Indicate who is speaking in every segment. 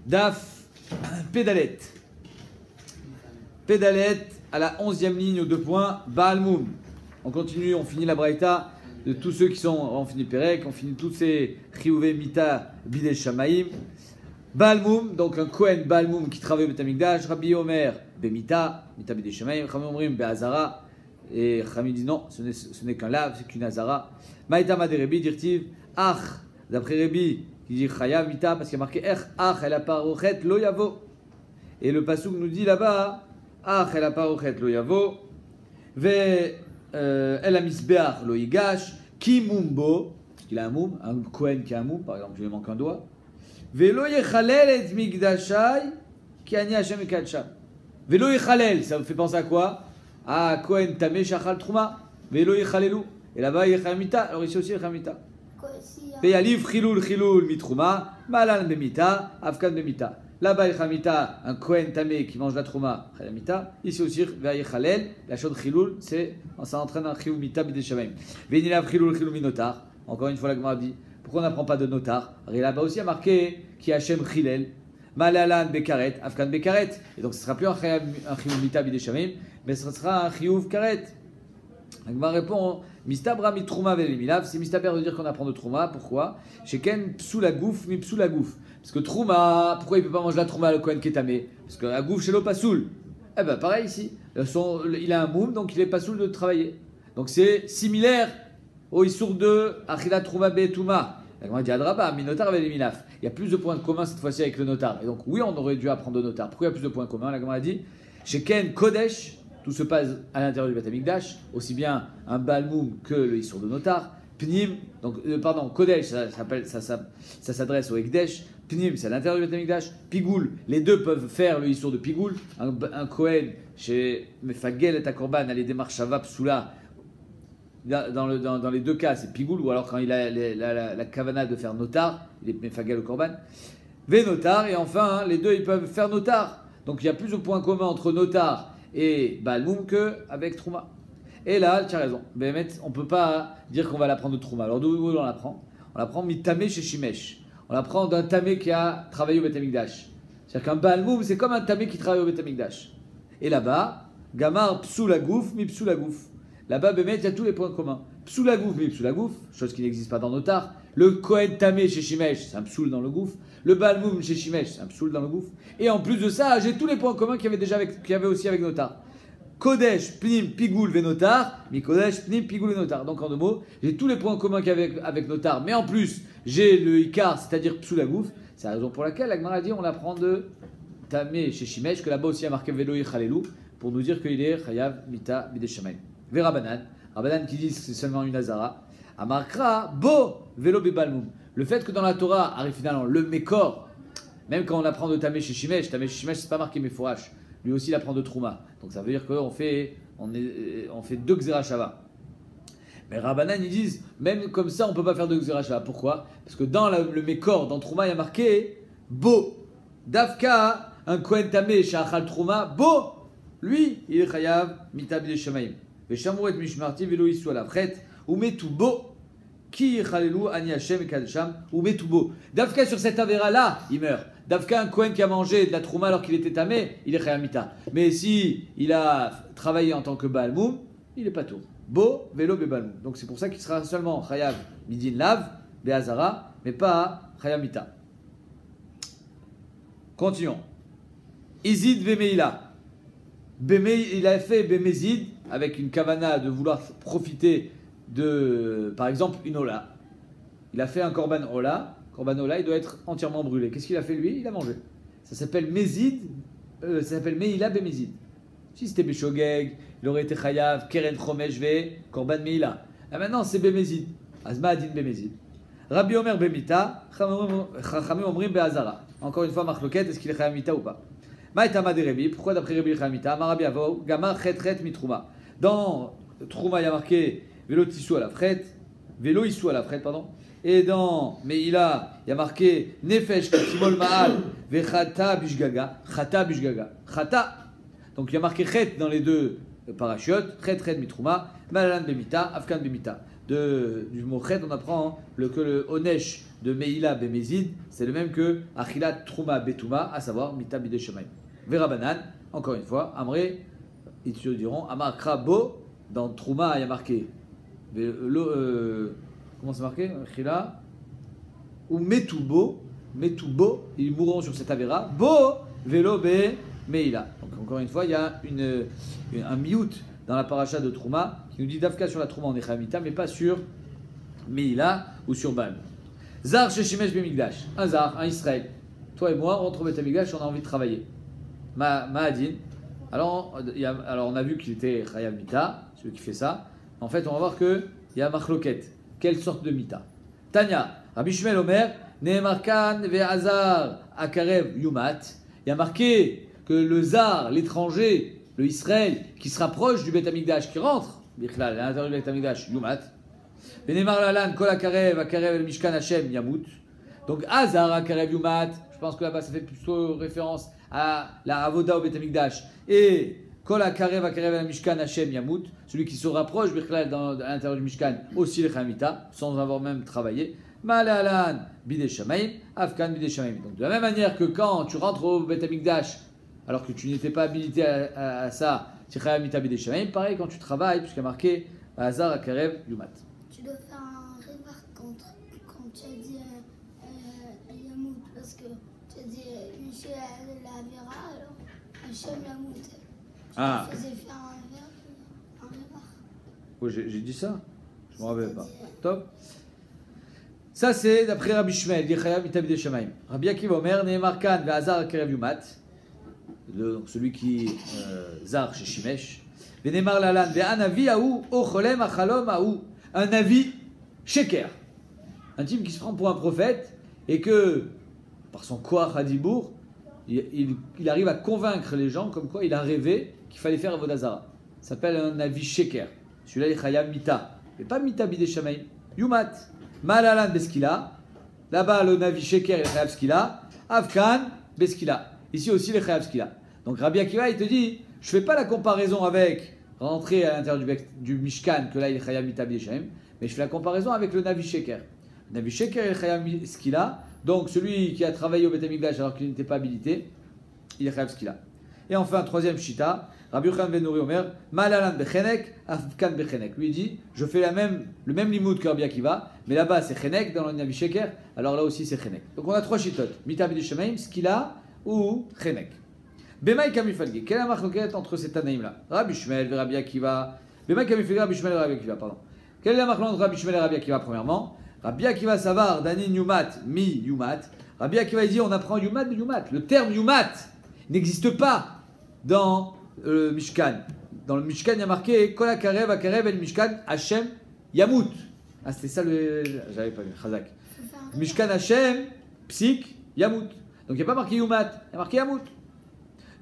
Speaker 1: Daf Pédalet. Pédalet à la 11e ligne aux 2 points. Baal Moum. On continue, on finit la braïta de tous ceux qui sont. On finit Perek, on finit tous ces Chiyuvei Mita Bidei Shamaim. Baal Moum, donc un Kohen Baal Moum qui travaille au Beit Hamikdash. Rabbi Omer Bemita, Mita Bidei Shamaim. Chami Omrim Be'azara. Et Chami dit non, ce n'est qu'un lave, c'est qu'une azara. Maïtama de Rebi, dirtiv, Ach, d'après Rebi, qui dit Chayav Mita, parce qu'il y a marqué Ach, elle a parochet lo yavo. Et le pasouk nous dit là-bas, Ach, elle a parochet lo yavo. Ve, elle a misbeach lo yigash. Ki mumbo, parce qu'il a un moum, un Kohen qui a un moum, par exemple, je lui manque un doigt. Ve lo yechalel et migdashai, ki ani Hashem et kadsham. Ve lo yechalel, ça vous fait penser à quoi? Ah, Kohen Tamé Shachal Trouma, Velo Yechalelu. Et là-bas, Yechamita. Alors ici aussi, Yechamita. Peyalif Chiloul Chiloul Mitrouma, Malan Bemita, Afkan Bemita. Là-bas, Yechamita, un Kohen Tamé qui mange la Trouma, Yechamita. Ici aussi, Yechalel, la chaude Chiloul, ça entraîne un Chiloul Mita Bideshamayim. Venilav Chiloul Chiloul Minotar. Encore une fois, la Gemara dit, pourquoi on n'apprend pas de notar? Et là-bas aussi, il y a marqué qui Hachem Chilel. Malalan Bekaret, Afkan Bekaret. Et donc ce ne sera plus un Chiyuv Mita Bideshamayim, mais ce sera un Chiyuv Karet. Agma répond Mistabra Mitrouma Velemilav. C'est Mistaber de dire qu'on apprend de Trouma. Pourquoi? Sheken Psoula Gouf, mi Psoula Gouf. Parce que Trouma, pourquoi il ne peut pas manger la Trouma le Kohen Ketamé? Parce que la Gouf chez l'Opasoul. Eh bien pareil ici. Il a un moum, donc il est pas soul de travailler. Donc c'est similaire au Issour de Achila Trouma Betuma. La Gemara dit Adraba, Minotar Velemilaf. Il y a plus de points communs cette fois-ci avec le notar. Et donc, oui, on aurait dû apprendre de notar. Pourquoi il y a plus de points communs? La Gemara dit chez Ken Kodesh, tout se passe à l'intérieur du Beit Hamikdash, aussi bien un Balmoum que le Issour de notar. Pnim, donc, Kodesh, ça s'adresse au Ekdesh. Pnim, c'est à l'intérieur du Beit Hamikdash. Pigoul, les deux peuvent faire le Issour de Pigoul. Un Kohen chez Mefagel et Akorban, les démarches Shavap Soula. Dans les deux cas, c'est Pigoul, ou alors quand il a la kavana de faire notar, il est Mefagel au Korban. Ve notar, et enfin, les deux ils peuvent faire notar. Donc il y a plus de points communs entre notar et Balmoum qu'avec Trouma. Et là, tu as raison, on ne peut pas dire qu'on va l'apprendre de Trouma. Alors d'où on l'apprend? On l'apprend mitamé chez Shimesh. On l'apprend d'un tamé qui a travaillé au Beit Hamikdash. C'est-à-dire qu'un Balmoum, c'est comme un tamé qui travaille au Beit Hamikdash. Et là-bas, Gamar Psoula Gouf, mi Psoula Gouf. Là-bas, Bémet, il y a tous les points communs. Psoula Gouf, mi Psoula Gouf, chose qui n'existe pas dans notar. Le Kohen Tamé chez Shimesh, c'est un psoul dans le gouffre. Le Balmoum chez Shimesh, c'est un psoul dans le gouffre. Et en plus de ça, j'ai tous les points communs qu'il y avait aussi avec notar. Kodesh, Pnim, Pigoul, Venotar, mi Kodesh, Pnim, Pigoul, Venotar. Donc en 2 mots, j'ai tous les points communs qu'il y avait avec notar. Mais en plus, j'ai le Ikar, c'est-à-dire Psoula Gouf. C'est la raison pour laquelle la Gemara dit on l'apprend de Tamé chez Shimesh, que là-bas aussi il y a marqué Velo Yechalelu, pour nous dire qu'il est Chayav Mita Bideshamayim. Verabanan. Rabbanan qui dit que c'est seulement une azara. Amarkra, bo, vélo bebalmoum. Le fait que dans la Torah arrive finalement le Mekor, même quand on apprend de Tamé chez Shimesh, c'est pas marqué Meforash. Lui aussi il apprend de Trouma. Donc ça veut dire qu'on fait 2 Xerashava. Mais Rabbanan ils disent, même comme ça on peut pas faire 2 Xerashava. Pourquoi? Parce que dans le Mekor, dans Trouma, il y a marqué bo. Davka, un Kohen Tamé chez Achal Trouma, bo. Lui, il est Chayav, Mita Bideshamayim. Veshamouet mishmarti velo isu ala fret ou metubo ki chalelu ani Hashem et kadsham ou metubo. Davka sur cette avéra là, il meurt. Davka un Kohen qui a mangé de la trouma alors qu'il était tamé, il est chayamita. Mais si il a travaillé en tant que balmoum, il est pas tout. Bo velo be balmoum. Donc c'est pour ça qu'il sera seulement chayav midin lav beazara, mais pas chayamita. Continuons. Izid vemeila. Il a fait Bémézid avec une kavana de vouloir profiter de, par exemple, une ola. Il a fait un korban ola. Korban ola, il doit être entièrement brûlé. Qu'est-ce qu'il a fait lui? Il a mangé. Ça s'appelle Mézid, ça s'appelle Meila Bémézid. Si c'était Béchogeg, il aurait été Chayav, Keren Chomeshve, Korban Meila. Là maintenant c'est Bémézid. Azma Adin Bémézid. Rabbi Omer Bémita, Chachamim Omrim Be'azara. Encore une fois, Marloquette, est-ce qu'il est Chayamita ou pas? Maïtama de Rebi, pourquoi d'après Rebi Chamita? Marabi Avo, Gamar Chet Mitrouma. Dans Trouma, il y a marqué Vélo Tissou à la fret, Vélo Issou à la fret, pardon. Et dans Meila, il y a marqué Nefesh Katimol Maal, Vechata Bishgaga, Chata Bishgaga, Chata. Donc il y a marqué Chet dans les 2 parachutes, Chet Mitrouma, Malalan Bemita, Afkan Bemita. du mot ched, on apprend que le onesh de Meila Bemezid, c'est le même que Achilat Trouma Betuma, à savoir Mita Bide Shemaim. Verabanan, encore une fois, Amré, ils te diront, Amar Krabo, dans Trouma, il y a marqué, comment c'est marqué Achilat, ou Metubo, ils mourront sur cette Avera, Bo, Velo Be Meila. Donc encore une fois, il y a un miout dans la paracha de Trouma qui nous dit Dafka sur la Trouma en Echamita, mais pas sur Meila ou sur Baal. Zar Sheshimesh Bemigdash, un Zar, un Israël. Toi et moi, on rentre au Beth Amikdash, on a envie de travailler. Ma'adin. Alors on a vu qu'il était Chayav Mita, celui qui fait ça. En fait, on va voir qu'il y a Machloket. Quelle sorte de Mita? Tanya, Rabbi Shmuel Omer, Nehemar Kan ve'azar akarev yumat. Il y a marqué que le Zar, l'étranger, le Israël, qui se rapproche du Beth Amikdash, qui rentre, à l'intérieur du Beth Amikdash, yumat. Venemar lalan kol akarev el mishkan Hashem yamut. Donc azar akarev yumat. Je pense que là-bas ça fait plutôt référence à la avoda au Beth Amikdash. Et kol akarev el mishkan Hashem yamut. Celui qui se rapproche à l'intérieur du mishkan aussi le chamita, sans avoir même travaillé. Malalan bide shamaim, afkan bide shamaim. Donc de la même manière que quand tu rentres au Beth Amikdash, alors que tu n'étais pas habilité à ça, c'est chamita bide shamaim. Pareil quand tu travailles, puisqu'il y a marqué azar akarev yumat.
Speaker 2: Tu dois faire un remarque quand tu as dit Yamout, parce que tu as dit Michel la Vera, alors Hachem Yamout. Tu faisais faire un remarque.
Speaker 1: Oh, j'ai dit ça? Je ne me rappelle pas. Top. Ça c'est d'après Rabbi Shmuel, dit Chayav Mitabide Shemaim. Rabbi Akiva Omer, Nehemar Kan ve'azar akarev yumat. Celui qui zar chez Shimesh. Ve'nehemar lalan ve'anavi aou ocholem achalom aou. Un avis sheker, un type qui se prend pour un prophète et que, par son koach hadibour, il arrive à convaincre les gens comme quoi il a rêvé qu'il fallait faire Avodazara. Ça s'appelle un avis sheker. Celui-là, il est chayav mita, mais pas mita bide shamaim. Yumat, malalan beskila. Là-bas, le navi sheker est chayav skila. Afkan beskila. Ici aussi, les chayav skila. Donc Rabbi Akiva, il te dit, je fais pas la comparaison avec rentrer à l'intérieur du Mishkan, que là il est Chayav Mita Bide Shamaim, mais je fais la comparaison avec le Navi Sheker. Le Navi Sheker est Chayav Skila, donc celui qui a travaillé au Beth Amikdash alors qu'il n'était pas habilité, il est Chayav Skila. Et enfin, troisième Shita, Rabbi Yochanan ben Nuri Omer, Malalan Bechenek, Afkan Bechenek. Lui il dit, je fais le même limoud que Rabbi Akiva, mais là-bas c'est Chenek, dans le Navi Sheker, alors là aussi c'est Chenek. Donc on a trois Shitot, Mita Bide Shamaim, Skila ou Chenek. Bemaï Kamifalgi, quelle est la marque entre ces Tanaïm-là? Rabbi Shmuel et Rabbi Akiva. Bemaï Kamifalgi, Rabbi Shmuel et Rabbi Akiva, pardon. Quelle est la marque entre Rabbi Shmuel et Rabbi Akiva, premièrement? Rabbi Akiva Savar, Danin Yumat, Mi Yumat. Rabbi Akiva dit on apprend Yumat de Yumat. Le terme Yumat n'existe pas dans le Mishkan. Dans le Mishkan, il y a marqué Kol Akarev, Akarev, El Mishkan, Hashem, Yamut. Ah, c'était ça le. J'avais pas vu, Chazak. Mishkan Hashem, Psik, Yamut. Donc il n'y a pas marqué Yumat, il y a marqué Yamut.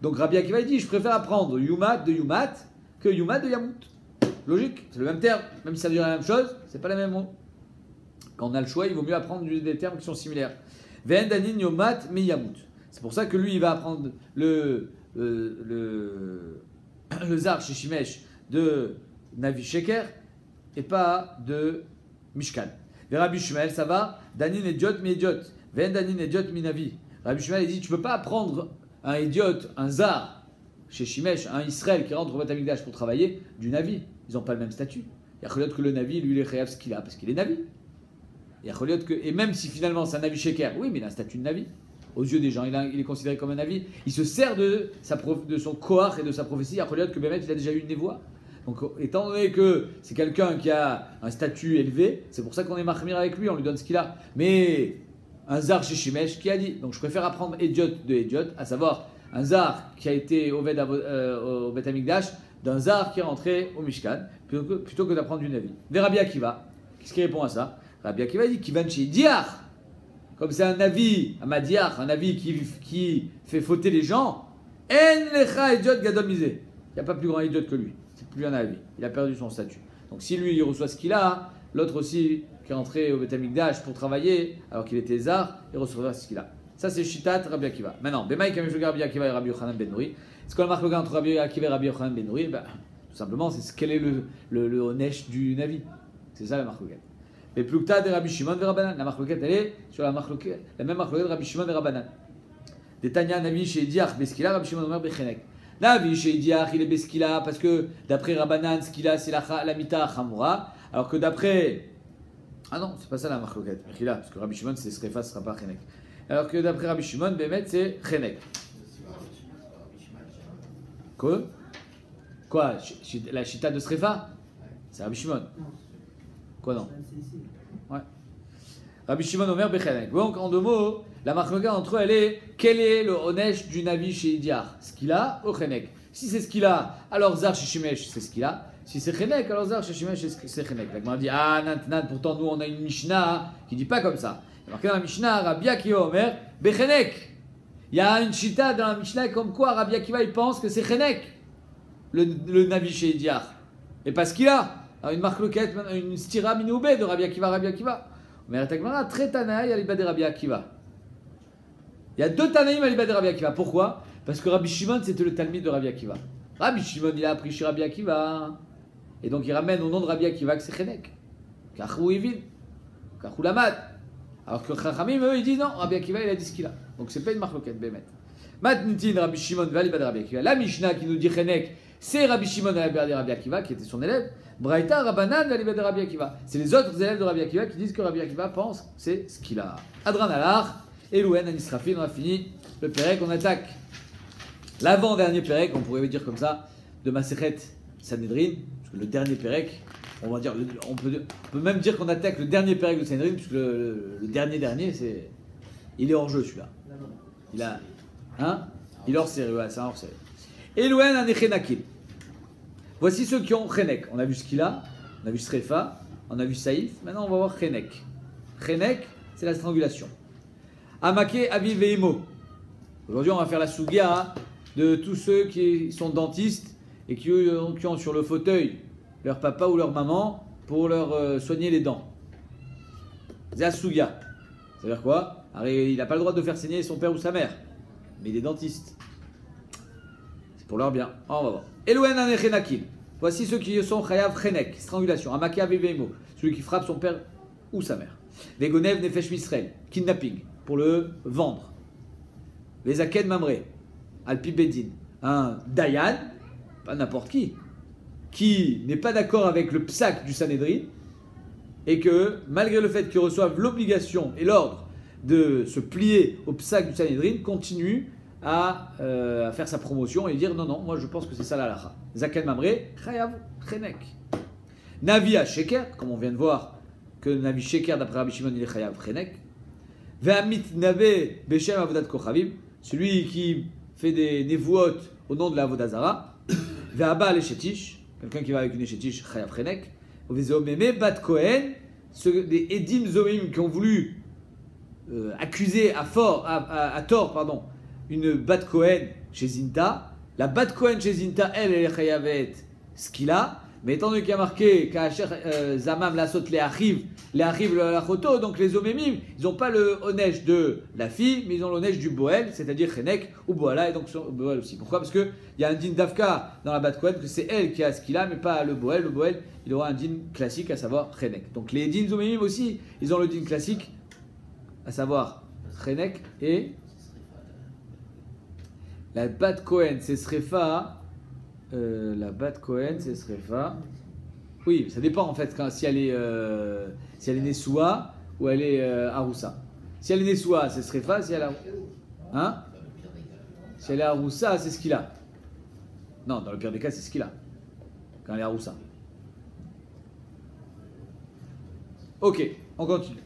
Speaker 1: Donc Rabbi Akiva dit, je préfère apprendre Yumat de Yumat que Yumat de Yamut. Logique, c'est le même terme, même si ça veut dire la même chose, c'est pas la même mot. Quand on a le choix, il vaut mieux apprendre des termes qui sont similaires. Ve'en danin Yumat mi Yamut. C'est pour ça que lui, il va apprendre le Zar chez Shimesh de Navi Sheker et pas de Mishkan. Ve Rabbi Shmuel, ça va, danin Ediot mi Ediot. Ve'en danin Ediot mi Navi. Rabbi Shmuel, il dit, tu peux pas apprendre un idiote, un Zar, chez Shimesh, un Israël qui rentre au Beth Amikdash pour travailler, du Navi. Ils n'ont pas le même statut. Il y a que le Navi, lui, il est Chayav ce qu'il a, parce qu'il est Navi. Il y a que, et même si finalement c'est un Navi Sheker, oui, mais il a un statut de Navi. Aux yeux des gens, il est considéré comme un Navi. Il se sert de son Koach et de sa prophétie. Il y a que Bémet, il a déjà eu une névoie. Donc, étant donné que c'est quelqu'un qui a un statut élevé, c'est pour ça qu'on est mahmir avec lui, on lui donne ce qu'il a. Mais un Zar chez Shimesh qui a dit, donc je préfère apprendre Ediot de Ediot, à savoir un Zar qui a été au Beth Amikdash, d'un Zar qui est rentré au Mishkan, plutôt que d'apprendre du Navi. Des Rabbi Akiva, qu'est-ce qui répond à ça? Rabbi Akiva dit Kivan chez Diar, comme c'est un Navi, un Madiar, un Navi qui fait fauter les gens, En lecha Ediot gadol misé. Il n'y a pas plus grand Ediot que lui, c'est plus un Navi, il a perdu son statut. Donc si lui il reçoit ce qu'il a, l'autre aussi qui est rentré au Beth Amikdash pour travailler, alors qu'il était Zar, il recevra ce qu'il a. Ça c'est Shitat Rabbi Akiva. Maintenant, Bemaï Kamifloga Rabbi Akiva et Rabbi Yochanan ben Nuri. Est-ce qu'on a marqué entre Rabbi Akiva et Rabbi Yochanan ben Nuri? Tout simplement, c'est quel est le Onesh du Navi. C'est ça la marloquette. Mais plukta de Rabbi Shimon et Rabbanan. La marloquette, elle est sur la même marloquette de Rabbi Shimon et Rabbanan. Detanya Navi chez Diach Beskila, Rabbi Shimon Omer Bechenek. Navi chez Diach, il est Beskila parce que d'après Rabbanan, Skila c'est la mita Chamura. Alors que d'après. Ah non, c'est pas ça la marloquette. Beskila, parce que Rabbi Shimon c'est Srefa, ce sera pas Chenek. Alors que d'après Rabbi Shimon, Bémet c'est Chenek. Quoi la chita de Srefa? C'est Rabbi Shimon. Quoi non? Ouais. Rabbi Shimon Omer Bechenek. Donc en deux mots, la marque entre eux, elle est quel est le Onesh du Navi chez Idiar? Ce qu'il a ou Chenek? Si c'est ce qu'il a, alors Zar chez Shimesh, c'est ce qu'il a. Si c'est Chenek, alors Zar chez Shimesh, c'est Chenek. Donc on dit ah Nan, pourtant nous on a une Mishnah qui dit pas comme ça. Il y a marqué dans la Mishnah, Rabbi Akiva Omer Bechenek. Il y a une chita dans la Mishnah comme quoi Rabbi Akiva il pense que c'est Chenek, le Navi chez Idiar. Et parce qu'il a une marque loquette, une stira minoubé de Rabbi Akiva. Mais Tagmara, très Tanaï à l'ibad de Rabbi Akiva. Il y a deux Tanaïm à l'ibad de Rabbi Akiva. Pourquoi? Parce que Rabbi Shimon c'était le Talmid de Rabbi Akiva. Rabbi Shimon il a appris chez Rabbi Akiva. Et donc il ramène au nom de Rabbi Akiva que c'est Chenek. Kachou Evin. Kachou Lamad. Alors que Chachamim eux ils disent non, Rabbi Akiva il a dit ce qu'il a. Donc c'est pas une marque loquette, Bémet. Matnitin Rabbi Shimon va l'ibad de Rabbi Akiva. La Mishnah qui nous dit Chenek, c'est Rabbi Shimon à l'ibad de Rabbi Akiva qui était son élève. Braïta Rabbanan va l'ibad de Rabbi Akiva. C'est les autres élèves de Rabbi Akiva qui disent que Rabbi Akiva pense c'est ce qu'il a. Adran Alar, Elouen, Anisrafin, on a fini le Pérec, on attaque l'avant-dernier Pérec, on pourrait dire comme ça, de Masechet Sanhedrin, parce que le dernier Pérec, on va dire, on peut même dire qu'on attaque le dernier Pérec de Sanhedrin, puisque le dernier, c'est, il est hors jeu celui-là. Il a, hein? Il est hors série, ouais, c'est un hors série. Elouen, Anechenakim. Voici ceux qui ont Chenek. On a vu ce qu'il a, on a vu Srefa, on a vu Saïf. Maintenant, on va voir Chenek. Chenek, c'est la strangulation. Amake, Aviv et Imo. Aujourd'hui, on va faire la Sugia de tous ceux qui sont dentistes et qui ont sur le fauteuil leur papa ou leur maman pour leur soigner les dents. C'est la Sugia. Ça veut dire quoi? Alors, il n'a pas le droit de faire saigner son père ou sa mère, mais il est dentiste. C'est pour leur bien. On va voir. Elouen Anechenakim. Voici ceux qui sont Chayav Chenek, strangulation. Amake Aviveimo, celui qui frappe son père ou sa mère. Vegonev Nefesh Misrael, kidnapping, pour le vendre. Les Aken Mamre, Alpi Bedin, un Dayan, pas n'importe qui n'est pas d'accord avec le psak du Sanhedrin, et que malgré le fait qu'il reçoive l'obligation et l'ordre de se plier au psak du Sanhedrin, continue à faire sa promotion et dire non, moi je pense que c'est ça la lacha. Zaken Mamre, Chayav Chenek. Navi à Sheker, comme on vient de voir que Navi Sheker d'après Rabbi Shimon il est Chayav Chenek. Ve'amit Nave Beshem Avodat Kochavim, celui qui fait des nevuot au nom de la Avodazara. Ve'aba Leshetish, quelqu'un qui va avec une Eshetish, Chayav Chenek. Ve'zomeme Bat Kohen, des Edim Zomim qui ont voulu accuser à tort, pardon, une Bat Kohen chez Zinta. La Bat Kohen chez Zinta, elle est chayavet ce qu'il a. Mais étant donné qu'il y a marqué Kacher Zamam Lasot les arrive la photo, donc les Omémim, ils n'ont pas le Onesh de la fille, mais ils ont le Onesh du Boel, c'est-à-dire Chenek ou Boala, et donc Boel aussi. Pourquoi? Parce qu'il y a un din d'Afka dans la Bat Kohen, que c'est elle qui a ce qu'il a, mais pas le Boel. Le Boel, il aura un din classique, à savoir Chenek. Donc les din Omémim aussi, ils ont le din classique, à savoir Chenek et. La Bat Kohen, c'est Srefa. La Bat Kohen, c'est Srefa. Oui, ça dépend en fait si elle est Nessoua ou elle est Aroussa. Si elle est Nessoua, c'est Srefa. Si elle est Aroussa, c'est ce qu'il a. Non, dans le pire des cas, c'est ce qu'il a. Quand elle est Aroussa. Ok, on continue.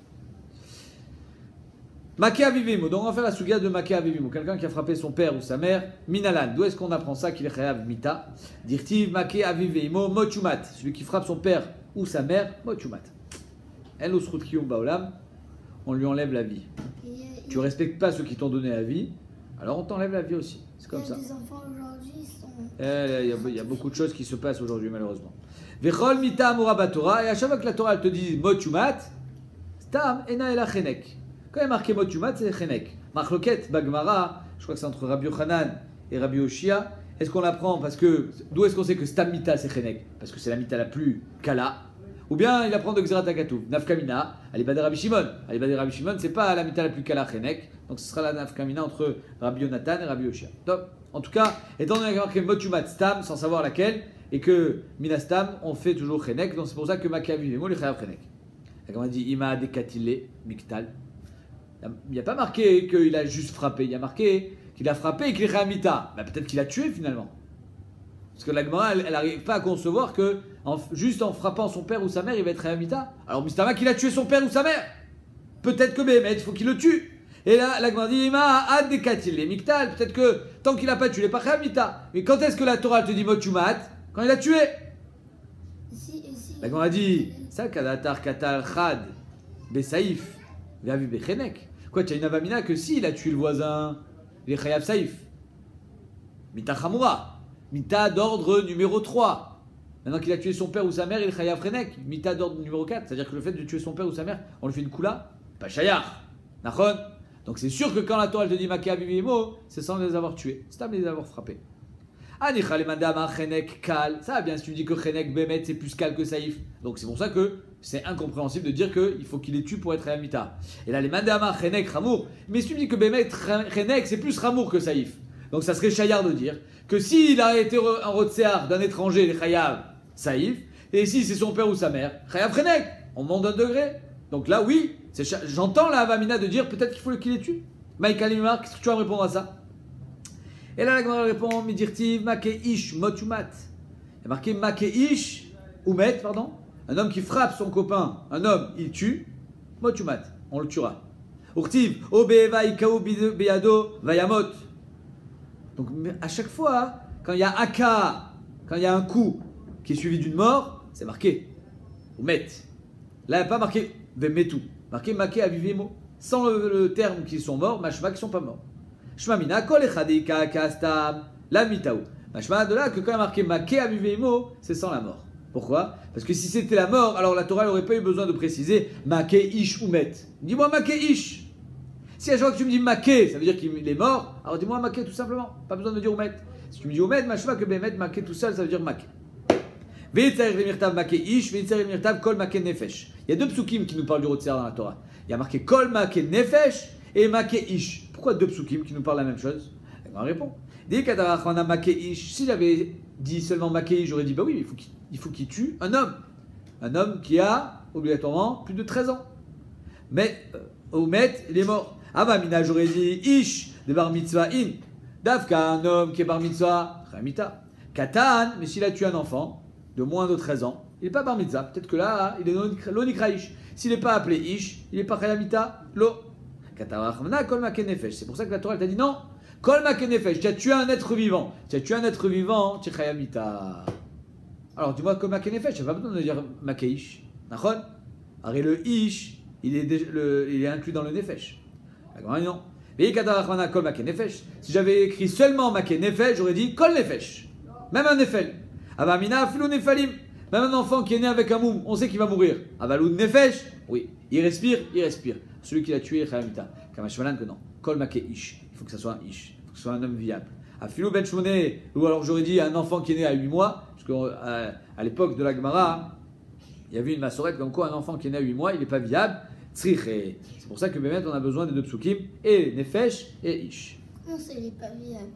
Speaker 1: Maké Avivimo, donc on va faire la sugia de Maké Avivimo, quelqu'un qui a frappé son père ou sa mère, Minalan. D'où est-ce qu'on apprend ça qu'il est Chayav Mita? Dirtiv Maké Avivimo Mochumat, celui qui frappe son père ou sa mère, Mochumat. El Usrut Kiyum Baolam, on lui enlève la vie. Tu respectes pas ceux qui t'ont donné la vie, alors on t'enlève la vie aussi. C'est comme ça.
Speaker 2: Les enfants aujourd'hui sont.
Speaker 1: Il y a beaucoup de choses qui se passent aujourd'hui malheureusement. Vechol Mita Amura Batora, et à chaque fois que la Torah elle te dit Mochumat, Stam Ena Ela Chenek. Quand il y a marqué Motumat, c'est Chenek. Marloket, Bagmara, je crois que c'est entre Rabbi Yochanan et Rabbi Oshia. Est-ce qu'on l'apprend parce que. D'où est-ce qu'on sait que Stam Mita c'est Chenek? Parce que c'est la Mita la plus Kala. Ou bien il apprend de Xerat HaKatuv. Nafkamina, Alibadé Rabbi Shimon. Alibadé Rabbi Shimon, c'est pas la mita la plus kala chenek. Donc ce sera la Nafkamina entre Rabbi Yonatan et Rabbi Yoshia. Donc, en tout cas, étant donné qu'il y a marqué Motumat Stam, sans savoir laquelle, et que Minastam, on fait toujours chenek. Donc c'est pour ça que Makavi Vemo, les chayav chenek. On a dit Ima Dekatile Miktal. Il n'y a pas marqué qu'il a juste frappé. Il y a marqué qu'il a frappé et qu'il est chayav mita. Bah, peut-être qu'il a tué finalement. Parce que la Gemara, elle n'arrive pas à concevoir que juste en frappant son père ou sa mère, il va être chayav mita. Alors Mistama qu'il a tué son père ou sa mère. Peut-être que Béhémet, il faut qu'il le tue. Et là, la Gemara dit Ima Dekatile Miktal. Peut-être que tant qu'il n'a pas tué, il n'est pas chayav mita. Mais quand est-ce que la Torah te dit Motumat? Quand il a tué. La Gemara dit ça, Kadatar Katal Chad Besaïf, Vavu Bechenek. Quoi, tu as une avamina que s'il a tué le voisin, il est chayav saïf. Mita Chamura, Mita d'ordre numéro 3. Maintenant qu'il a tué son père ou sa mère, il est chayav chenek. Mita d'ordre numéro 4. C'est-à-dire que le fait de tuer son père ou sa mère, on lui fait une kula, pas shayar. Nachon. Donc c'est sûr que quand la Torah te dit Maké Abivimo, c'est sans les avoir tués, c'est sans les avoir frappés. Anicha le mandama chenek kal. Ça va bien si tu dis que chenek bemet c'est plus kal que saïf. Donc c'est pour ça que c'est incompréhensible de dire qu'il faut qu'il les tue pour être réamita. Et là les mandama chenek ramour. Mais si tu dis que bemet chenek c'est plus ramour que saïf. Donc ça serait chayar de dire que s'il a été en rotsear d'un étranger, il est chayav saïf. Et si c'est son père ou sa mère, chayav chenek. On monte d'un degré. Donc là oui, j'entends la avamina de dire peut-être qu'il faut qu'il les tue. Maïka Limar, qu'est-ce que tu vas me répondre à ça? Et là, la Gemara répond Midirtiv Makeish Motumat. Il y a marqué Makeish Umet, pardon. Un homme qui frappe son copain, un homme, il tue. Motumat, on le tuera. Urtiv Obeeva Ikao Beado Vayamot. Donc, à chaque fois, quand il y a Aka, quand il y a un coup qui est suivi d'une mort, c'est marqué Umet. Là, il n'y a pas marqué Vemetu. Marqué Make Avivimo. Sans le terme qu'ils sont morts, Mashma qu'ils ne sont pas morts. Shmamina kol echadika kastam la mitaou. Mashma de là que quand il y a marqué Make Aviveimo, c'est sans la mort. Pourquoi? Parce que si c'était la mort, alors la Torah n'aurait pas eu besoin de préciser Make ish ou met. Dis-moi Make ish. Si à chaque fois que tu me dis Make, ça veut dire qu'il est mort, alors dis-moi Make tout simplement. Pas besoin de dire Oumet. Si tu me dis Oumet, Mashma que Bemet, Make tout seul, ça veut dire Make. Veitzer le mirtav Make ish, Veitzer le mirtav kol Make nefesh. Il y a deux psukim qui nous parlent du Rotser dans la Torah. Il y a marqué kol Make nefesh et Make ish. Pourquoi deux psukim qui nous parlent la même chose? On répond. Si j'avais dit seulement Makei, j'aurais dit bah oui, il faut qu'il tue un homme. Un homme qui a obligatoirement plus de 13 ans. Mais Omet, il est mort. Avamina, j'aurais dit Ish de bar mitzvah in. Davka, un homme qui est bar mitzvah, Ramita. Katan, mais s'il a tué un enfant de moins de 13 ans, il n'est pas bar mitzvah. Peut-être que là, il est l'onikra Ish. S'il n'est pas appelé Ish, il n'est pas Ramita, lo. C'est pour ça que la Torah t'a dit non. Kol makenefesh, tu as tué un être vivant. Tu as tué un être vivant, tu es chayamita. Alors dis-moi kol makenefesh, il n'y a pas besoin de dire makeish. Nachon. Arrête le ish, il est inclus dans le nefesh. Non. Si j'avais écrit seulement makenefesh, j'aurais dit kol nefesh. Même un nefel. Avamina filou nefalim. Même un enfant qui est né avec un moum, on sait qu'il va mourir. Avalou nefesh, oui, il respire. Celui qui l'a tué est chayamita. Kamashmalan que non. Kol make ish. Il faut que ça soit un ish. Il faut que ce soit un homme viable. Afilou ben shmoné, ou alors j'aurais dit un enfant qui est né à 8 mois, parce qu'à l'époque de la Gemara, il y avait une massorette comme quoi un enfant qui est né à 8 mois, il n'est pas viable. Tzriché. C'est pour ça que Bémet, on a besoin des deux psukim, et nefesh et ish.
Speaker 2: Non, il n'est pas viable.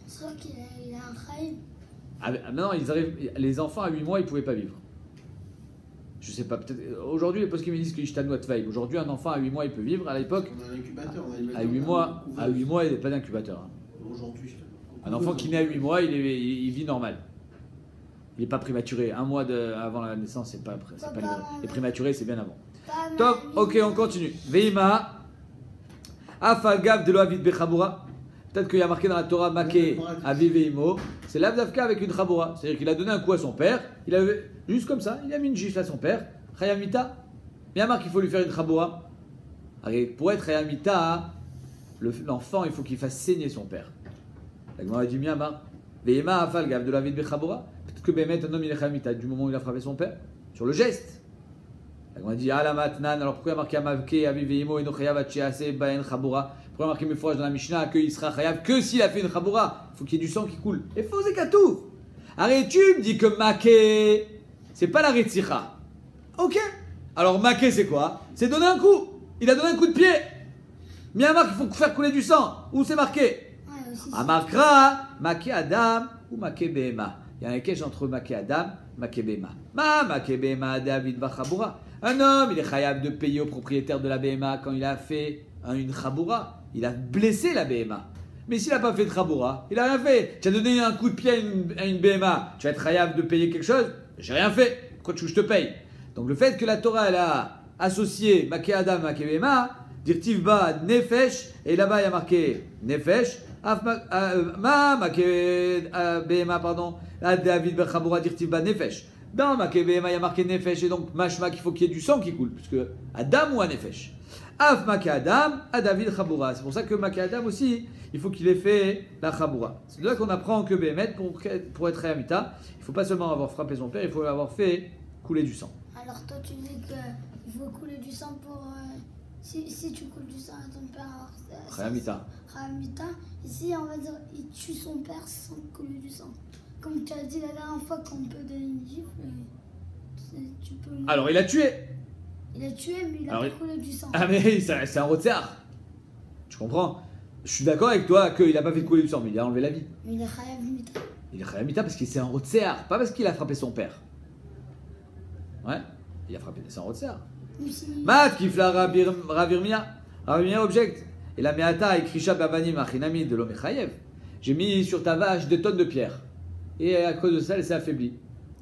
Speaker 2: C'est vrai qu'il a un chayim.
Speaker 1: Non, les enfants à 8 mois, ils ne pouvaient pas vivre. Je sais pas, peut-être. Aujourd'hui, les postes qui me disent que Ishtanout Vaïb. Aujourd'hui, un enfant à 8 mois, il peut vivre. À l'époque,
Speaker 3: on a un incubateur.
Speaker 1: À 8 mois, il n'y a pas d'incubateur. Hein.
Speaker 3: Aujourd'hui,
Speaker 1: un enfant qui naît à 8 mois, il vit normal. Il n'est pas prématuré. Un mois avant la naissance, c'est pas livré. Et prématuré, c'est bien avant. Top, ok, on continue. Veima, Afagav de l'Oavid Bechabura. Peut-être qu'il y a marqué dans la Torah Make Aviveimo. C'est l'Avdavka avec une Chabura. C'est-à-dire qu'il a donné un coup à son père. Il avait, juste comme ça, il a mis une gifle à son père. Chayamita. Bien marqué qu'il faut lui faire une Chabura. Pour être Chayamita, l'enfant, il faut qu'il fasse saigner son père. La Gemara dit Miyama. Veima Afagav de l'Oavid Bechabura. Peut-être que Bémet, un homme, il est Chayamita du moment où il a frappé son père. Sur le geste. On a dit Alamatnan, alors pourquoi il y a marqué Amavke, Aviveimo, et Nochayav, Achease, Baen, Chabura? Pourquoi il y a marqué Mefourage dans la Mishnah qu'il sera Chayav que s'il a fait une Chabura? Il faut qu'il y ait du sang qui coule. Et faux Zekatouf. Arrête, tu me dis que Make, c'est pas la Retzicha. Ok. Alors maquer c'est quoi? C'est donner un coup. Il a donné un coup de pied. Miyamar, il faut faire couler du sang. Où c'est marqué? Amarkra, maquer Adam ou maquer Behema. Il y a un équèche entre maquer Adam, maquer Behema. Maquer Behema David Vachaboura. Un homme, il est chayav de payer au propriétaire de la Behema quand il a fait une chaboura. Il a blessé la Behema. Mais s'il n'a pas fait de chaboura, il n'a rien fait. Tu as donné un coup de pied à une Behema, tu vas être chayav de payer quelque chose? J'ai rien fait. Pourquoi tu veux que je te paye? Donc le fait que la Torah elle a associé maquer Adam, maquer Behema, dirtiv ba nefesh, et là-bas il y a marqué nefesh, maquer Behema, pardon, David Berchaboura dirtiv ba nefesh. Dans maquer Behema il y a marqué nefesh, et donc mashma qu'il faut qu'il y ait du sang qui coule, puisque Adam ou à nefesh. Af maquer Adam, à David Chaboura. C'est pour ça que maquer Adam aussi, il faut qu'il ait fait la Chaboura. C'est de là qu'on apprend que Béhémet, pour être Hayamita, il ne faut pas seulement avoir frappé son père, il faut avoir fait couler du sang.
Speaker 2: Alors toi tu dis qu'il faut couler du sang pour... si tu coules du sang à ton père, alors
Speaker 1: Hayamita.
Speaker 2: Hayamita. Ici on va dire il tue son père sans couler du sang. Comme tu as dit la dernière fois qu'on peut donner une gifle, tu peux...
Speaker 1: Alors il a tué.
Speaker 2: Il a tué mais il a pas coulé du sang.
Speaker 1: Ah mais c'est un rotséar. Tu comprends? Je suis d'accord avec toi qu'il n'a pas fait couler du sang, mais il a enlevé la vie.
Speaker 2: Mais il est Hayamita.
Speaker 1: Il est Hayamita parce qu'il c'est un rotséar, pas parce qu'il a frappé son père. Ouais, il a frappé, c'est un rotséar. Mat kifla Ravirmia. Ravirmia objecte. Et la meata et krisha bavanim achinami de l'homme chayev. J'ai mis sur ta vache 2 tonnes de pierre. Et à cause de ça, elle s'est affaiblie.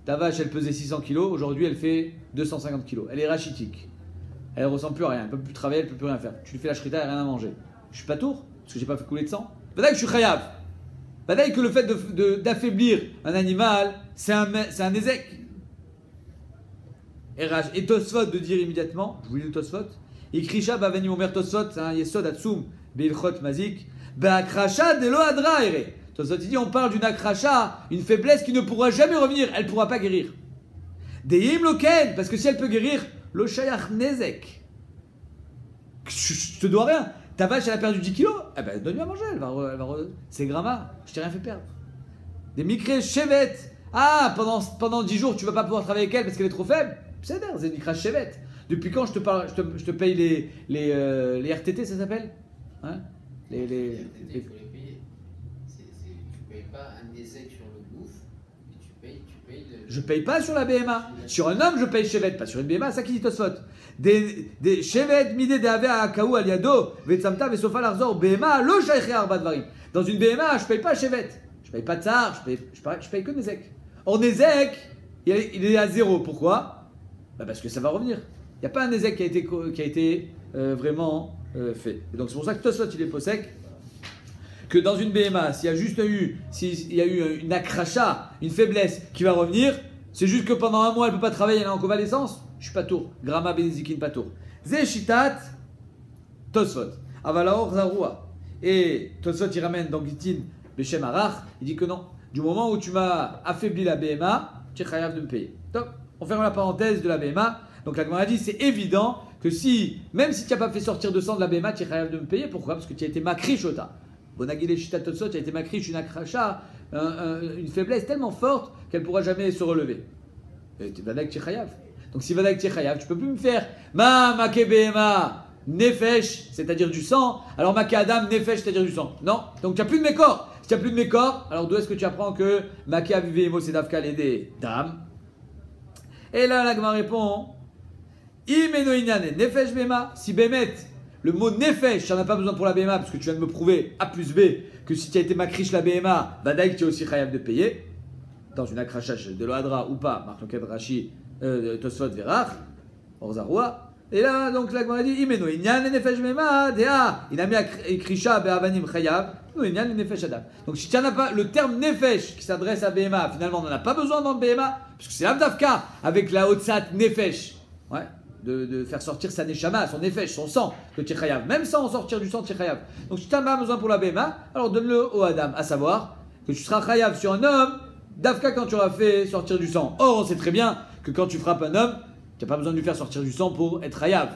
Speaker 1: Ta vache, elle pesait 600 kg. Aujourd'hui, elle fait 250 kg. Elle est rachitique. Elle ne ressemble plus à rien. Elle ne peut plus travailler, elle ne peut plus rien faire. Tu lui fais la shrita, elle n'a rien à manger. Je suis pas tour parce que j'ai pas fait couler de sang. Peut-être que je suis chayav. Peut-être que le fait d'affaiblir un animal, c'est un ézek. Et Tosfot de dire immédiatement, je vous lis le Tosfot. Ikrisha bavani omer Tosfot, c'est un yesod atsum beilchot mazik. Beakrasha de lo adra ere. Tosfot dit on parle d'une akrasha, une faiblesse qui ne pourra jamais revenir, elle ne pourra pas guérir. Deim loken, parce que si elle peut guérir, lo shayach nezek. Je te dois rien. Ta vache elle a perdu 10 kilos, eh ben donne-lui à manger, c'est gramma, je t'ai rien fait perdre. Des micrés chevet. Ah, pendant 10 jours tu vas pas pouvoir travailler avec elle parce qu'elle est trop faible. C'est des micrés chevet. Depuis quand je te paye les RTT, ça s'appelle hein
Speaker 3: les RTT, il faut les payer. Tu payes pas un essai sur le bouffe, mais tu payes
Speaker 1: Je paye pas sur la BMA. Sur un homme, je paye chevet, pas sur une BMA, ça qui dit Tosfot. Des chevet midé de ave à kaou aliado, vetsamta vesofa l'arzor BMA, lo shaykhe arba dvarim. Dans une BMA, je paye pas chevet. Je paye pas tsar, je paye que Nezek. Or Nezek, il est à 0. Pourquoi? Parce que ça va revenir. Il n'y a pas un Nezek qui a été vraiment fait. Et donc c'est pour ça que Tosfot il est posek que dans une BMA, s'il y a eu une akracha, une faiblesse qui va revenir, c'est juste que pendant un mois elle ne peut pas travailler, elle est en convalescence. Je suis pas tour. Grama benezikin pas tour. Zeshitat Tosfot. Avalaor Zarua. Et Tosfot il ramène dans Gitin Beshem Arach, il dit que non. Du moment où tu m'as affaibli la BMA, tu es chayav de me payer. Donc, on ferme la parenthèse de la BMA. Donc la Gemara dit c'est évident que même si tu n'as pas fait sortir de sang de la BMA, tu es chayav de me payer. Pourquoi? Parce que tu as été makri shota. Bonagile Shita Tosfot, tu as été makri, une akracha, une faiblesse tellement forte qu'elle ne pourra jamais se relever. Et tu es vadak chayav. Donc si vadak chayav, tu ne peux plus me faire make BMA nefesh, c'est-à-dire du sang. Alors make Adam nefesh, c'est-à-dire du sang. Non. Donc tu n'as plus de mes corps. Si tu n'as plus de mes corps, alors d'où est-ce que tu apprends que Maké Avivé Emo c'est Davka des dames? Et là, la Gemara répond Imeno Inyane Nefesh Bema. Si Bémet, le mot Nefesh, tu n'en as pas besoin pour la Bema, parce que tu viens de me prouver A plus B que si tu as été Makrish la Bema, Badaïk, tu es aussi Chayav de payer. Dans une akrachach de l'Oadra ou pas, Marc Tonket Rashi, Tosfot Verach, Orzaroua. Et là, donc, la Gemara dit Imeno Inyane Nefesh Bema, Dea, Inami Krisha Be'avanim Chayav. Donc si tu n'as pas le terme nefesh qui s'adresse à BMA, finalement on n'en a pas besoin dans le BMA, puisque c'est l'Avdavka avec la Hotsat nefesh, ouais, de faire sortir sa neshama, son nefesh, son sang, que tu es chayav, même sans en sortir du sang, tu es chayav. Donc si tu n'as pas besoin pour la BMA, alors donne-le au Adam, à savoir que tu seras chayav sur un homme, d'Avka quand tu auras fait sortir du sang. Or on sait très bien que quand tu frappes un homme, tu n'as pas besoin de lui faire sortir du sang pour être chayav.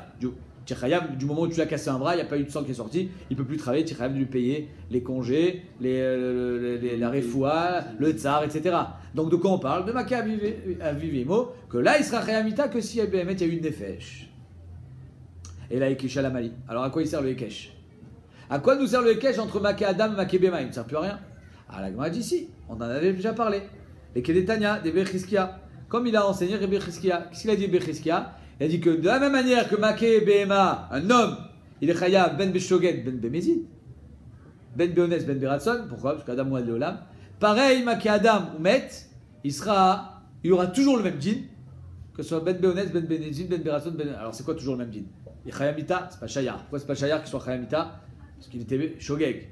Speaker 1: Tu es chayav, du moment où tu as cassé un bras, il n'y a pas eu de sang qui est sorti, il ne peut plus travailler, tu es chayav de lui payer les congés, la refoua, le tsar, etc. Donc de quoi on parle? De Maké Avivimo, que là il sera chayamita que si il y a eu une nefesh. Et là, Ekesh Alamali. Alors à quoi il sert le Ekesh? À quoi nous sert le Ekesh entre Maké Adam et Maké Bema? Il ne sert plus à rien. Ah, la Gemara dit si, on en avait déjà parlé. Les Kedetania, des Bechizkia. Comme il a enseigné Rebbe Chizkia. Qu'est-ce qu'il a dit Bechizkia? Il a dit que de la même manière que Maké Bema, un homme, il est chayav ben Beshoget, ben Bemezid, ben Beones, ben Beratson. Pourquoi? Parce qu'Adam ou Leolam. Pareil, Maké Adam ou Met, il y aura toujours le même djinn, que ce soit ben Beones, ben Benezid, ben Beratson, ben. Alors c'est quoi toujours le même djinn? Et Chayamita, c'est pas Shayar. Pourquoi c'est pas Shayar qu'il soit Chayamita? Parce qu'il était Shogeg.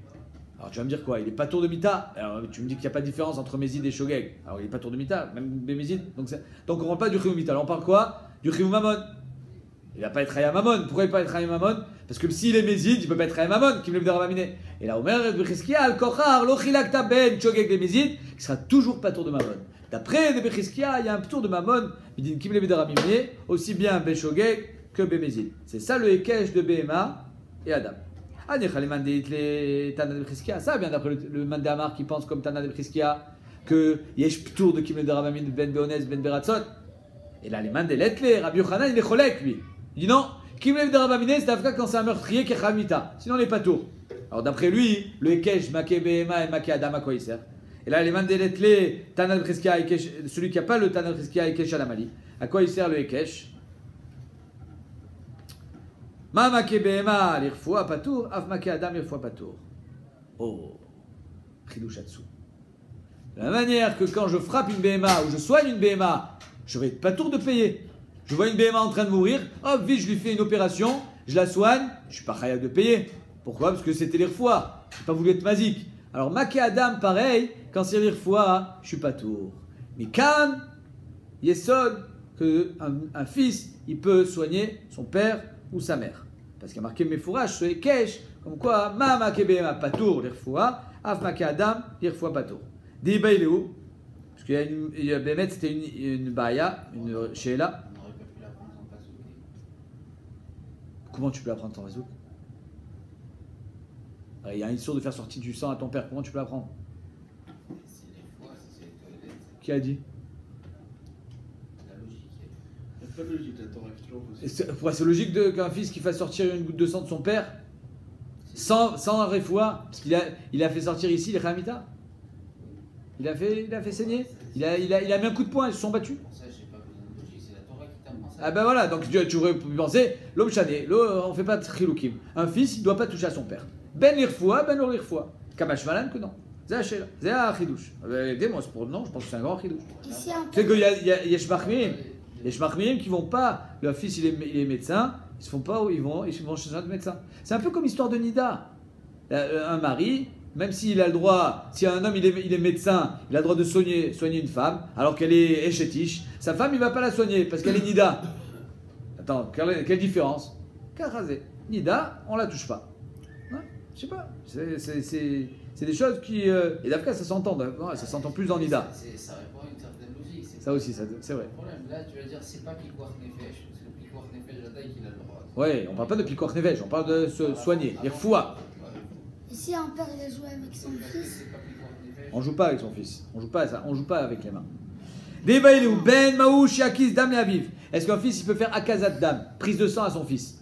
Speaker 1: Alors tu vas me dire quoi? Il est pas tour de Mita. Alors tu me dis qu'il n'y a pas de différence entre Mézid et Shogeg. Alors il est pas tour de Mita, même Bémézid. Donc on ne parle pas du Chiyuv Mita. Alors on parle quoi? Du Chiyuv Mamon. Il va pas être Chayam Mamon. Pourquoi il ne va pas être Chayam Mamon? Parce que s'il est Mézid, il ne peut pas être Chayam Mamon, qui me lève de Rabaminé. Et là, Omer Bechizkia, Al-Kochar, Lochilakta Ben, Shogeg et Mézid, qui sera toujours pas tour de Mamon. D'après Bechizkia, il y a un tour de Mamon, il dit qui me lève de Rabaminé, aussi bien Ben Shogeg que Bémézid. C'est ça le Ekesh de Behema et Adam. Ça vient d'après le Mandamar qui pense comme Tana de Bechizkia que Yesh Ptour de Kimle de Rabamine Ben Beones Ben Beratson. Et là, les Mandelet, Rabbi Yochanan, il est cholek lui. Il dit non, Kimle de Rabamine, c'est d'Afrique quand c'est un meurtrier qui est Chamita. Sinon, il n'est pas tour. Alors d'après lui, le Ekesh, Maké Behema et Maké Adam, à quoi il sert? Et là, les Mandelet, Tana de Bechizkia, celui qui n'a pas le Tana de Bechizkia, Ekesh Alamali, à quoi il sert le Ekesh? Ma Maké Behema l'irfoua patour, af Maké Adam l'irfoua patour. Oh, Chidushatsu. De la manière que quand je frappe une Behema ou je soigne une Behema, je vais pas tour de payer. Je vois une Behema en train de mourir, hop, vite, je lui fais une opération, je la soigne, je suis pas chayav de payer. Pourquoi? Parce que c'était l'irfoua. Je n'ai pas voulu être mazik. Alors Maké Adam, pareil, quand c'est l'irfoua, je suis pas tour. Mais quand Yesod, qu'un fils, il peut soigner son père ou sa mère. Parce qu'il y a marqué Mefourash, ce Ekesh, comme quoi, Ma Maké Behema patour l'irfoua, Af Maké Adam l'irfoua patour. Diba il est où? Parce qu'il y a Bémet, c'était une Baya, une Sheila.
Speaker 3: On n'aurait pas pu l'apprendre sans pas sauter.
Speaker 1: Comment tu peux l'apprendre sans Razouk? Il y a un histoire de faire sortir du sang à ton père, comment tu peux l'apprendre?
Speaker 3: C'est les fois, c'est les toilettes.
Speaker 1: Qui a dit?
Speaker 3: La logique.
Speaker 4: Il n'y a pas de logique, la Torah est toujours possible.
Speaker 1: C'est logique qu'un fils qui fasse sortir une goutte de sang de son père sans un refoua, parce qu'il a fait sortir ici les Khamita. Il a fait saigner. Il a mis un coup de poing, ils se sont battus.
Speaker 3: Pour ça, j'ai pas besoin de logique, c'est la Torah qui t'apprend ça.
Speaker 1: Ah ben voilà, donc tu aurais pu penser, l'homme chané, on ne fait pas de chiloukim. Un fils, il ne doit pas toucher à son père. Ben l'irfoua, ben l'irfoua. Kamash malan que non. C'est un chidouche. Aidez-moi, c'est pour non, je pense que c'est un grand chidouche.
Speaker 2: Ici, un
Speaker 1: Tu sais qu'il y a Shmachmiim. Les Shmachmiim qui vont pas, leur fils il est médecin, ils se font pas, ils vont chez un médecin. C'est un peu comme l'histoire de Nida. Un mari, même s'il a le droit, si un homme il est médecin, il a le droit de soigner une femme, alors qu'elle est échétiche, sa femme il va pas la soigner parce qu'elle est Nida. Attends, quelle différence? Karazé. Nida, on la touche pas. Ouais, je sais pas. C'est des choses qui. Et d'après, ça s'entend. Ça s'entend plus dans Nida.
Speaker 3: Ça répond à une certaine logique.
Speaker 1: Ça aussi, c'est vrai.
Speaker 3: Le problème, là, tu vas dire, c'est pas Pikuach Nefesh. Parce que Pikuach Nefesh, la taille qu'il a le droit.
Speaker 1: Ouais, on parle pas de Pikuach Nefesh, on parle de se soigner, dire foua.
Speaker 2: ici, un père il a joué avec son fils.
Speaker 1: On joue pas avec son fils. On joue pas à ça. On joue pas avec les mains. Débaïlou, Ben Maouch Yakis Dam le Aviv. Est-ce qu'un fils il peut faire Akazat Dam, prise de sang à son fils?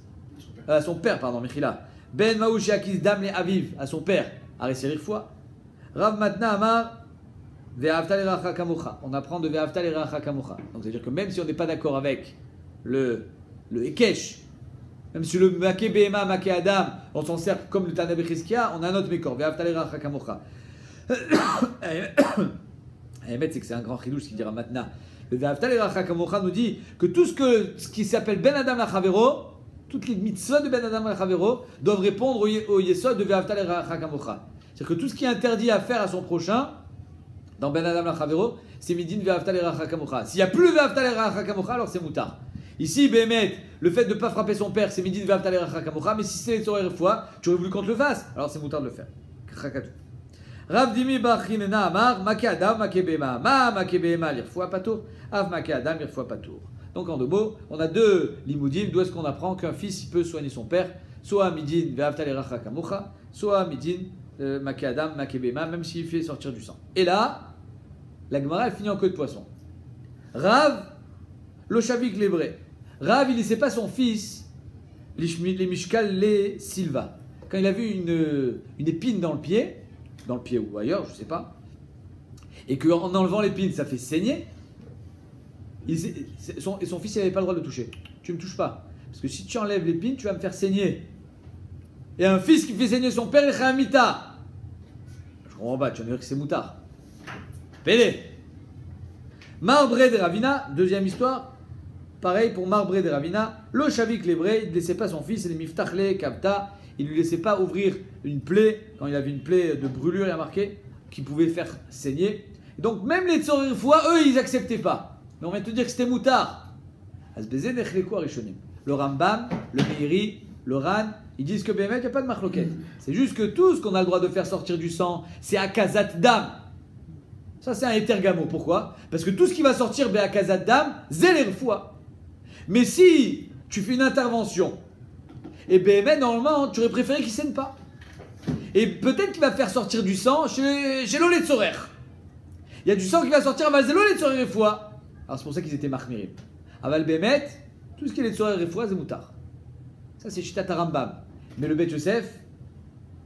Speaker 1: À son père, pardon, Michila. Ben Maouch Yakis Dam le Aviv, à son père. Arésérir foi. Rav Matna Amar. On apprend de Ve'aftal et Racha Kamocha. Donc c'est-à-dire que même si on n'est pas d'accord avec le Ekesh, même si le Maké Behema, Maké Adam, on s'en sert comme le Tana Bechizkia, on a un autre mécor. Ve'aftal et Racha Kamocha. C'est que c'est un grand chidouche qui dira maintenant. Le Ve'aftal et Racha Kamocha nous dit que tout ce qui s'appelle Ben Adam la Chavero, toutes les mitzvot de Ben Adam la Chavero doivent répondre au Yesod de Ve'aftal et Racha Kamocha. C'est-à-dire que tout ce qui est interdit à faire à son prochain, dans Ben Adam la Chavero, c'est midin ve'aftal et racha kamocha. S'il n'y a plus ve'aftal et racha kamocha, alors c'est moutar. Ici, Bémet, le fait de ne pas frapper son père, c'est midin ve'aftal et racha kamocha, mais si c'est les soirées fois, tu aurais voulu qu'on te le fasse, alors c'est moutar de le faire. Rav Dimi Bachinena Amar, Maké Adam, Maké Behema, Ma Maké Behema, l'irfoua patour, Av Maké Adam, l'irfoua patour. Donc en deux mots, on a deux limoudim, d'où est-ce qu'on apprend qu'un fils il peut soigner son père, soit midin ve'avta l'iracha kamocha, soit midin make adam make bema, même s'il fait sortir du sang. Et là, la Gemara elle finit en queue de poisson. Rav, lo shavik lebré. Rav il laissait pas son fils, les mishkal les silva. Quand il a vu une épine dans le pied ou ailleurs, je sais pas, et qu'en enlevant l'épine ça fait saigner, son fils n'avait pas le droit de le toucher. Tu me touches pas. Parce que si tu enlèves l'épine, tu vas me faire saigner. Et un fils qui fait saigner son père, il est un mita. Je comprends pas, tu vas me dire que c'est moutard. Pélé. Marbré de Ravina, deuxième histoire. Pareil pour Marbré de Ravina. Le Shavik Lébré, il ne laissait pas son fils, les Miftachle, Kavta. Il ne lui laissait pas ouvrir une plaie, quand il avait une plaie de brûlure, il a marqué, qui pouvait faire saigner. Et donc même les Tzorir fois, eux, ils n'acceptaient pas. Mais on vient te dire que c'était moutard. Le Rambam, le Meiri, le Ran, ils disent que Bémet, il n'y a pas de marloquette. C'est juste que tout ce qu'on a le droit de faire sortir du sang, c'est Akazat Dam. Ça, c'est un étergamo. Pourquoi? Parce que tout ce qui va sortir Akazat Dam, c'est les fois. Mais si tu fais une intervention, et Bémet, normalement, tu aurais préféré qu'il ne saigne pas. Et peut-être qu'il va faire sortir du sang chez l'olé de Sorer. Il y a du sang qui va sortir à l'olé de Sorer et fois. Alors c'est pour ça qu'ils étaient marmirim. Aval Bémet, tout ce qui est les Tzorer et fois, c'est moutard. Ça c'est Shitat Rambam. Mais le Bet Yosef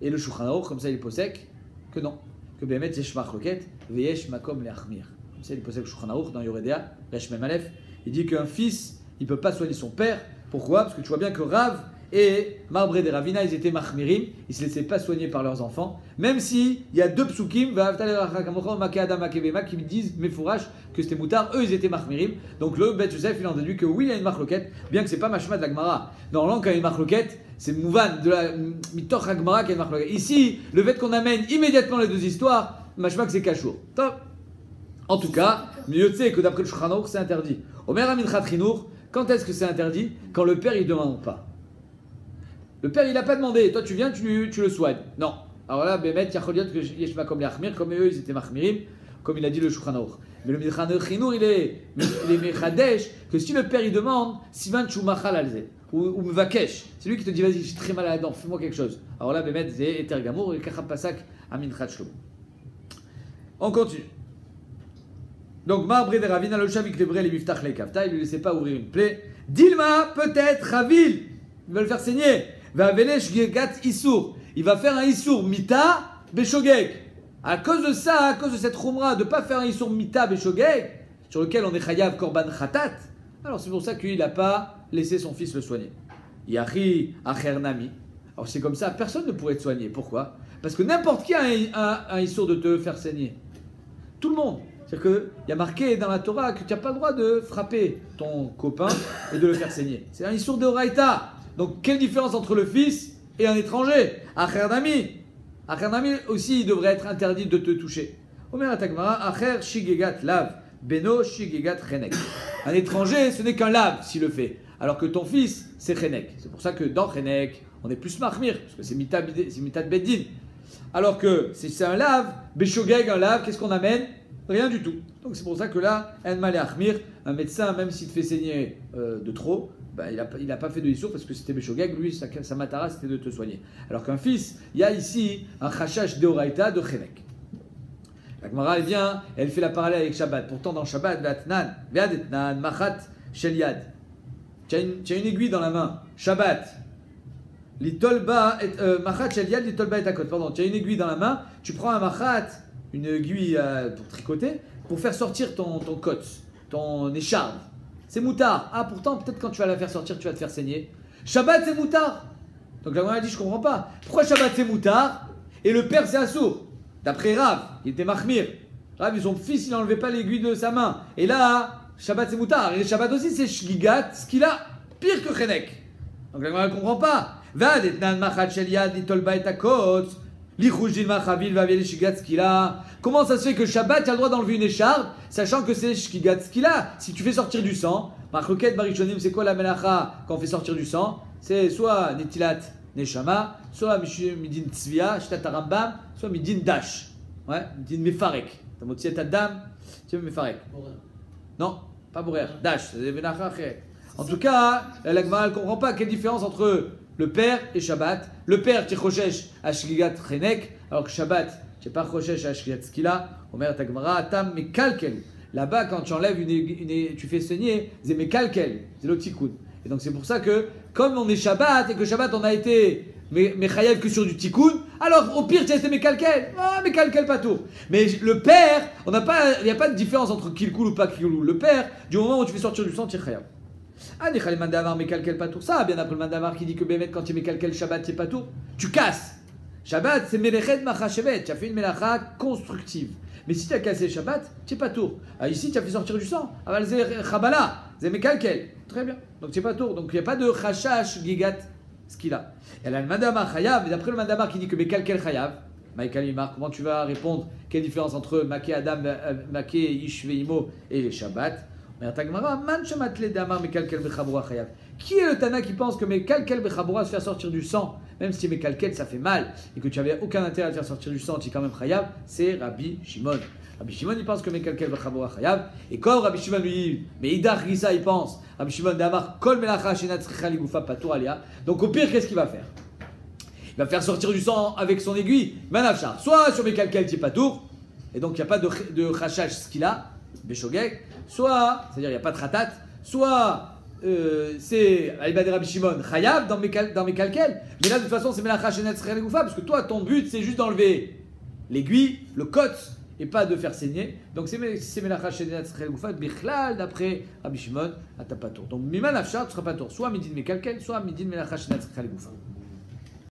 Speaker 1: et le Shulchan Aruch, comme ça il est posek, que non. Que Bémet yesh machloket, veyesh makom leachmir. Comme ça il est posek le Shulchan Aruch dans Yoredea, Resh Mem Aleph. Il dit qu'un fils, il ne peut pas soigner son père. Pourquoi? Parce que tu vois bien que Rav et Marbré de Ravina, ils étaient machmirim, ils ne se laissaient pas soigner par leurs enfants, même s'il y a deux psukim, qui me disent, mes fourrages, que c'était moutard, eux ils étaient machmirim. Donc le Bet Yosef, il en déduit que oui, il y a une marloquette, bien que ce n'est pas machma de la Gemara. Normalement, quand il y a une marloquette, c'est mouvan de la mitoch Gemara qui a une marloquette. Ici, le fait qu'on amène immédiatement les deux histoires, machma que c'est cachour. Top. En tout cas, mieux tu sais que d'après le Shulchan Aruch, c'est interdit. Omer Aminchat Chinour, quand est-ce que c'est interdit? Quand le père il ne demande pas. Le père, il n'a pas demandé. Toi, tu viens, tu le soignes. Non. Alors là, Bémet, Yacholiot, que Yeshma comme les Achmir, comme eux, ils étaient Machmirim, comme il a dit le Shulchan Aruch. Mais le Milchan Chinour, il est Mechadesh, que si le père, il demande, Sivan Chumachal Alze, ou Mvakesh, c'est lui qui te dit, vas-y, j'ai très mal à la dent, fais-moi quelque chose. Alors là, Bémet, c'est Etergamour, et Kachab Pasak, Amin Khatchlom. On continue. Donc, Marbré de Ravina, le Shavik Lebré, les Miftach les Kafta, il ne lui laissait pas ouvrir une plaie. Dilma, peut-être, Ravil, il va le faire saigner. Il va faire un Issour Mita Beshogeg. À cause de ça, à cause de cette Khumra, de ne pas faire un Issour Mita Beshogeg, sur lequel on est Chayav Korban Khatat, alors c'est pour ça qu'il n'a pas laissé son fils le soigner. Yahi Acher Nami. Alors c'est comme ça, personne ne pourrait te soigner. Pourquoi? Parce que n'importe qui a un Issour de te faire saigner. Tout le monde. C'est-à-dire qu'il y a marqué dans la Torah que tu n'as pas le droit de frapper ton copain et de le faire saigner. C'est un Issour de Horaïta. Donc, quelle différence entre le fils et un étranger? Acher Nami. Acher Nami aussi, il devrait être interdit de te toucher. Omer Atagmara, Acher Shigegat Lav, Beno Shigegat Chenek. Un étranger, ce n'est qu'un lav s'il le fait. Alors que ton fils, c'est Chenek. C'est pour ça que dans Chenek, on est plus marmir, parce que c'est Mitat de Beddin. Alors que si c'est un lav, Beshogeg, un lav, qu'est-ce qu'on amène? Rien du tout. Donc c'est pour ça que là, En Malé Achmir, un médecin, même s'il te fait saigner de trop, ben, il n'a pas fait de Issour parce que c'était Beshogeg, lui, sa matara, c'était de te soigner. Alors qu'un fils, il y a ici un Chachash Deoraita de Chenek. La Gemara, elle vient, elle fait la parallèle avec Shabbat. Pourtant, dans Shabbat, Ve'adetnan, Machat, Sheliad. Tu as une aiguille dans la main. Shabbat. Litolba, Machat, Sheliad, Litolba et Akot. Pardon, tu as une aiguille dans la main, tu prends un Machat, une aiguille pour tricoter, pour faire sortir ton cote, ton écharpe. C'est moutard. Ah, pourtant, peut-être quand tu vas la faire sortir, tu vas te faire saigner. Shabbat, c'est moutard. Donc la Gemara dit, je comprends pas. Pourquoi Shabbat, c'est moutard et le père, c'est assourd? D'après Rav, il était Mahmir. Rav, son fils, il n'enlevait pas l'aiguille de sa main. Et là, Shabbat, c'est moutard. Et Shabbat aussi, c'est Shgigat, ce qu'il a pire que Chenek. Donc la Gemara ne comprend pas. Va detnan machat sheliad litolba et akot. Comment ça se fait que Shabbat, tu as le droit d'enlever une écharpe, sachant que c'est Shkigat Skila? Si tu fais sortir du sang, Marloket Barishonim, c'est quoi la melacha quand on fait sortir du sang? C'est soit Netilat Neshama, soit Midin Tzvia, Shtat Rambam, soit Midin Dash. Ouais, Midin Mefarek. T'as mot Adam, tu veux Mefarek? Non, pas bourrer. Dash, c'est Benacha Achere. En tout cas, la Gemara ne comprend pas quelle différence entre le père et Shabbat. Le père, tu es Choshesh Ashligat Chenek, alors que Shabbat, tu n'es pas Choshesh Ashligat Skila. Omer ta Gemara, Tam Mekalkel. Là-bas, quand tu enlèves tu fais saigner, c'est Mekalkel, c'est le Tikkun. Et donc c'est pour ça que, comme on est Shabbat, et que Shabbat on a été Mechayev que sur du Tikkun, alors au pire tu as été Mekalkel. Ah, Mekalkel pas tout. Mais le père, il n'y a pas de différence entre Kilkul ou pas Kilkul. Le père, du moment où tu fais sortir du sang, tu es Chayav. Ah, les Khalil Mandamar Mekalkel pas tout. Ça, bien après le Mandamar qui dit que Bémet, quand tu es Mekalkel Shabbat, tu es pas tout. Tu casses. Shabbat, c'est Melechet Machashevet. Tu as fait une Melacha constructive. Mais si tu as cassé Shabbat, tu n'es pas tour. Ah, ici, tu as fait sortir du sang. Ah, c'est Chabala, c'est Mekalkel. Très bien. Donc, tu n'es pas tour. Donc, il n'y a pas de Chachash Gigat, ce qu'il a. Et là, le Mandamar Chayav, mais d'après le Mandamar qui dit que Mekalkel Chayav, Michael Imar, comment tu vas répondre? Quelle différence entre Maké Adam, Maké Ishveimo et les Shabbat? Mais qui est le Tana qui pense que Mekalkel Bechabura se faire sortir du sang, même si Mekalkel ça fait mal et que tu n'avais aucun intérêt à faire sortir du sang, tu es quand même Chayav? C'est Rabbi Shimon. Rabbi Shimon il pense que Mekalkel Bechabura Chayav, et comme Rabbi Shimon lui dit, mais Idar Rissa il pense, Rabbi Shimon Damar Kol Melacha Shenat Tzricha Ligoufa Patur Alia. Donc au pire, qu'est-ce qu'il va faire? Il va faire sortir du sang avec son aiguille, Manafchar. Soit sur Mekalkel tu es Patour, et donc il n'y a pas de Chachash ce qu'il a, Beshogek. Soit, c'est-à-dire il n'y a pas de ratat, soit c'est Alibad Rabbi Shimon Chayav dans Mekalkel, mais là de toute façon c'est Melacha Shenat Tzricha Ligoufa, parce que toi ton but c'est juste d'enlever l'aiguille, le kotz, et pas de faire saigner. Donc c'est Melacha Shenat Tzricha Ligoufa, Bichlal d'après Rabbi Shimon, à ta patour. Donc Miman Afshar tu seras patour, soit Midin Mekalkel, soit Midin Melacha Shenat Tzricha Ligoufa.